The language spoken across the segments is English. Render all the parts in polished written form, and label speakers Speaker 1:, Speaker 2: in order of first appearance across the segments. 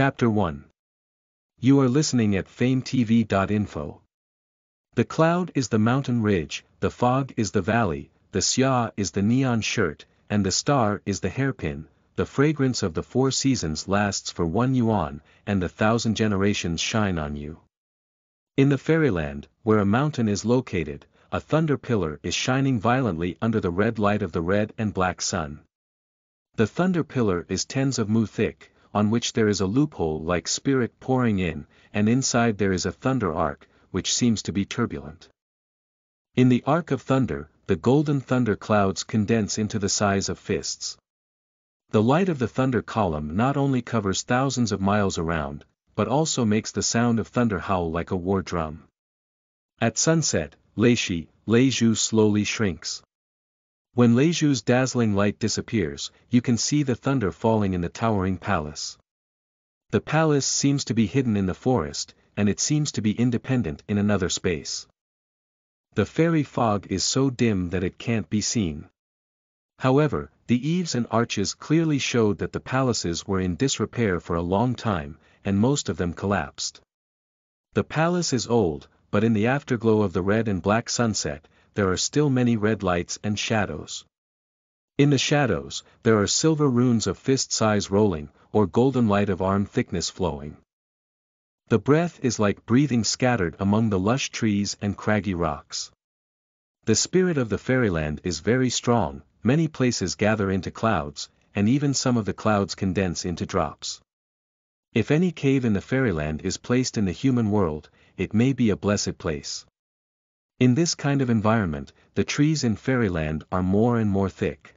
Speaker 1: Chapter 1. You are listening at FameTV.info. The cloud is the mountain ridge, the fog is the valley, the xia is the neon shirt, and the star is the hairpin. The fragrance of the 4 seasons lasts for 1 yuan, and 1,000 generations shine on you. In the fairyland, where a mountain is located, a thunder pillar is shining violently under the red light of the red and black sun. The thunder pillar is tens of mu thick, on which there is a loophole like spirit pouring in, and inside there is a thunder arc, which seems to be turbulent. In the arc of thunder, the golden thunder clouds condense into the size of fists. The light of the thunder column not only covers thousands of miles around, but also makes the sound of thunder howl like a war drum. At sunset, Leizhu slowly shrinks. When Leizhu's dazzling light disappears, you can see the thunder falling in the towering palace. The palace seems to be hidden in the forest, and it seems to be independent in another space. The fairy fog is so dim that it can't be seen. However, the eaves and arches clearly showed that the palaces were in disrepair for a long time, and most of them collapsed. The palace is old, but in the afterglow of the red and black sunset, there are still many red lights and shadows. In the shadows, there are silver runes of fist size rolling, or golden light of arm thickness flowing. The breath is like breathing scattered among the lush trees and craggy rocks. The spirit of the fairyland is very strong. Many places gather into clouds, and even some of the clouds condense into drops. If any cave in the fairyland is placed in the human world, it may be a blessed place. In this kind of environment, the trees in fairyland are more and more thick.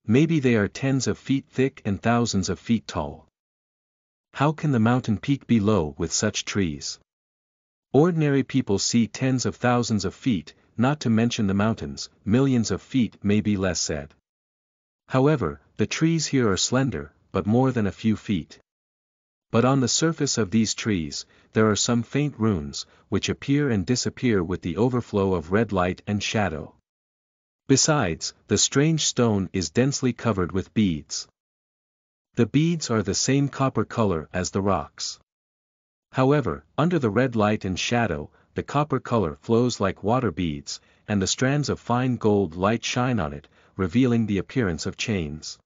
Speaker 1: Maybe they are tens of feet thick and thousands of feet tall. How can the mountain peak be low with such trees? Ordinary people see tens of thousands of feet, not to mention the mountains, millions of feet may be less said. However, the trees here are slender, but more than a few feet. But on the surface of these trees, there are some faint runes, which appear and disappear with the overflow of red light and shadow. Besides, the strange stone is densely covered with beads. The beads are the same copper color as the rocks. However, under the red light and shadow, the copper color flows like water beads, and the strands of fine gold light shine on it, revealing the appearance of chains.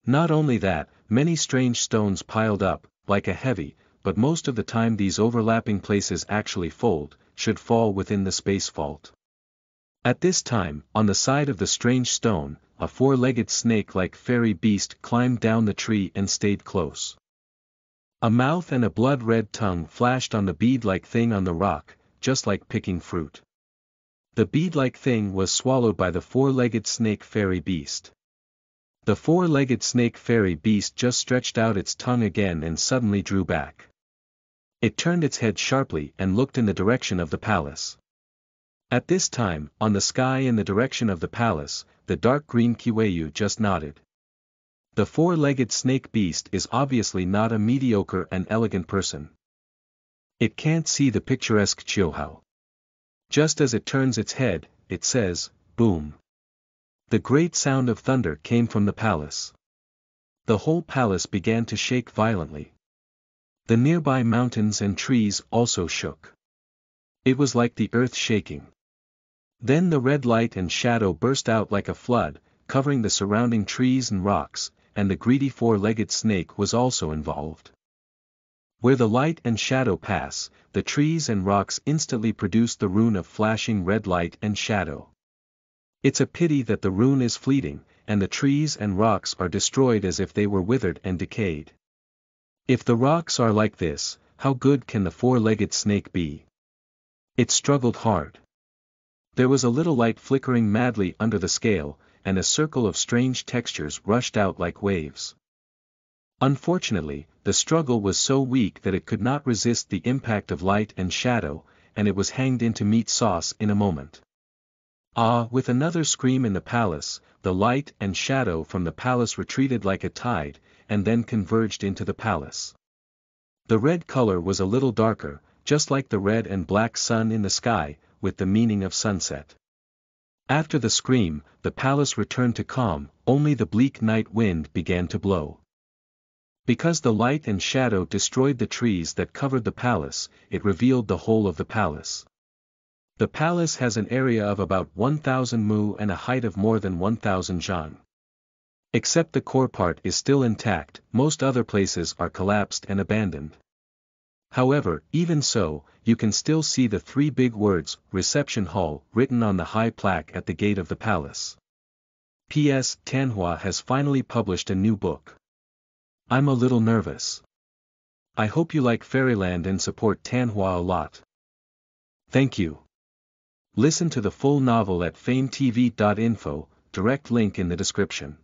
Speaker 1: Not only that, many strange stones piled up, like a heavy, but most of the time these overlapping places actually should fall within the space fault. At this time, on the side of the strange stone, a 4-legged snake-like fairy beast climbed down the tree and stayed close. A mouth and a blood-red tongue flashed on the bead-like thing on the rock, just like picking fruit. The bead-like thing was swallowed by the 4-legged snake fairy beast. The 4-legged snake fairy beast just stretched out its tongue again and suddenly drew back. It turned its head sharply and looked in the direction of the palace. At this time, on the sky in the direction of the palace, the dark green Kiweiyu just nodded. The 4-legged snake beast is obviously not a mediocre and elegant person. It can't see the picturesque Qiuhao. Just as it turns its head, it says, boom. The great sound of thunder came from the palace. The whole palace began to shake violently. The nearby mountains and trees also shook. It was like the earth shaking. Then the red light and shadow burst out like a flood, covering the surrounding trees and rocks, and the greedy 4-legged snake was also involved. Where the light and shadow pass, the trees and rocks instantly produce the rune of flashing red light and shadow. It's a pity that the rune is fleeting, and the trees and rocks are destroyed as if they were withered and decayed. If the rocks are like this, how good can the 4-legged snake be? It struggled hard. There was a little light flickering madly under the scale, and a circle of strange textures rushed out like waves. Unfortunately, the struggle was so weak that it could not resist the impact of light and shadow, and it was hanged into meat sauce in a moment. With another scream in the palace, the light and shadow from the palace retreated like a tide, and then converged into the palace. The red color was a little darker, just like the red and black sun in the sky, with the meaning of sunset. After the scream, the palace returned to calm, only the bleak night wind began to blow. Because the light and shadow destroyed the trees that covered the palace, it revealed the whole of the palace. The palace has an area of about 1,000 mu and a height of more than 1,000 zhan. Except the core part is still intact, most other places are collapsed and abandoned. However, even so, you can still see the three big words, Reception Hall, written on the high plaque at the gate of the palace. P.S. Tan Hua has finally published a new book. I'm a little nervous. I hope you like Fairyland and support Tan Hua a lot. Thank you. Listen to the full novel at FameTV.info, direct link in the description.